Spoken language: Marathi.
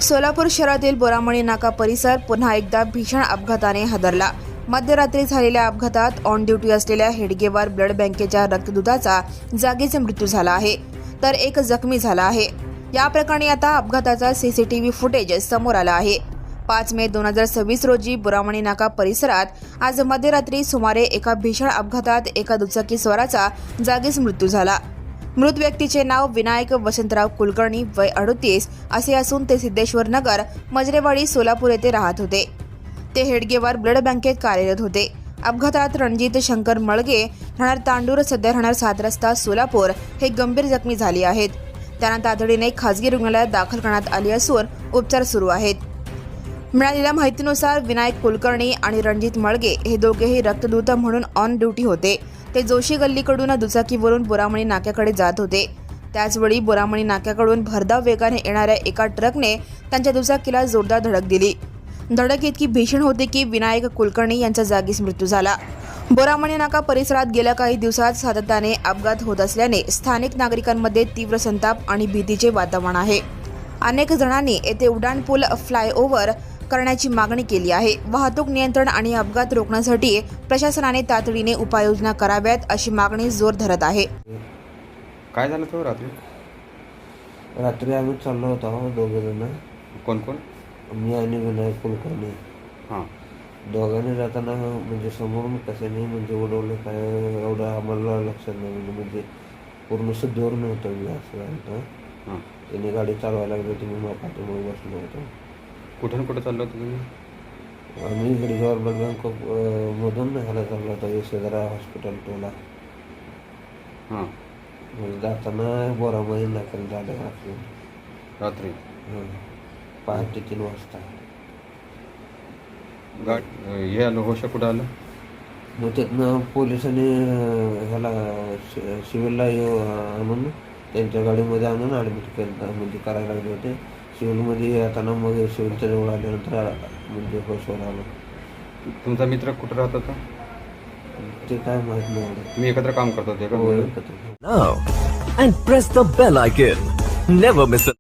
सोलापूर शहरातील बोरामणी नाका परिसर पुन्हा एकदा भीषण अपघाताने हादरला. मध्यरात्री झालेल्या अपघातात ऑन ड्युटी असलेल्या हेडगेवार ब्लड बँकेच्या रक्तदुधाचा जागीच मृत्यू झाला आहे, तर एक जखमी झाला आहे. या प्रकरणी आता अपघाताचा सीसीटीव्ही फुटेज समोर आला आहे. 5 मे 2026 रोजी बोरामणी नाका परिसरात आज मध्यरात्री सुमारे एका भीषण अपघातात एका दुचाकीस्वाराचा जागीच मृत्यू झाला. मृत व्यक्तीचे नाव विनायक वसंतराव कुलकर्णी, वय 38 असे असून ते सिद्धेश्वर नगर, मजरेवाडी, सोलापूर येथे राहत होते. ते हेडगेवार ब्लड बँकेत कार्यरत होते. अपघातात रणजित शंकर मळगे, राहणार तांडूर, सध्या राहणार 7 रस्ता, सोलापूर हे गंभीर जखमी झाले आहेत. त्यांना तातडीने खासगी रुग्णालयात दाखल करण्यात आले असून उपचार सुरू आहेत. मिळालेल्या माहितीनुसार विनायक कुलकर्णी आणि रणजित मळगे हे दोघेही रक्तदूत म्हणून ऑन ड्युटी होते. ते जोशी गल्लीकडून दुचाकीवरून बोरामणी नाक्याकडे जात होते. त्याचवेळी बोरामणी नाक्याकडून भरधाव वेगाने येणाऱ्या एका ट्रकने त्यांच्या दुचाकीला जोरदार धडक दिली. धडक इतकी भीषण होती की विनायक कुलकर्णी यांचा जागीच मृत्यू झाला. बोरामणी नाका परिसरात गेल्या काही दिवसात सातत्याने अपघात होत असल्याने स्थानिक नागरिकांमध्ये तीव्र संताप आणि भीतीचे वातावरण आहे. अनेक जणांनी येथे उड्डाणपूल, फ्लायओव्हर करण्याची मागणी केली आहे. वाहतूक नियंत्रण आणि अपघात रोखण्यासाठी प्रशासनाने तातडीने उपाययोजना कराव्यात अशी मागणी जोर धरत आहे. काय झालं तो रात्री? रात्री आम्ही चाललो होतो दोघे जण. कोण कोण? मी आणि विनायक कुलकर्णी. हां. दोघांनी जाताना म्हणजे समोरून कशाने म्हणजे उडवलं काय एवढं आम्हाला लक्षात नाही. म्हणजे पूर्ण शुद्धीवर नव्हतं मी असं झालं. हां. त्यांनी गाडी चालवायला लागली होती, मी पाठीमागे बसलो होतो. कुठून कुठं चाललो होतं तुम्ही? आम्ही हेडगेवार ब्लड बँक मधून ह्याला चाललो होतो यशोधरा हॉस्पिटल टोला. हां. म्हणजे जाताना बोरामध्ये दाखल झालं रात्री? पहाटे 3 वाजता. हे आलं होश कुठं आलं? मग तिथनं पोलिसांनी ह्याला सिव्हिलला आणून त्यांच्या गाडीमध्ये आणून ॲडमिट केलं, म्हणजे करायला लागले होते. सिव्हिलमध्ये येताना मग सिव्हिलच्या जवळ आल्यानंतर म्हणजे होशवर आलो. तुमचा मित्र कुठं राहत होता? ते काय माहीत नाही एवढं. तुम्ही एकत्र काम करत होते का? हो, एकत्र. Now and press the bell icon. Never miss a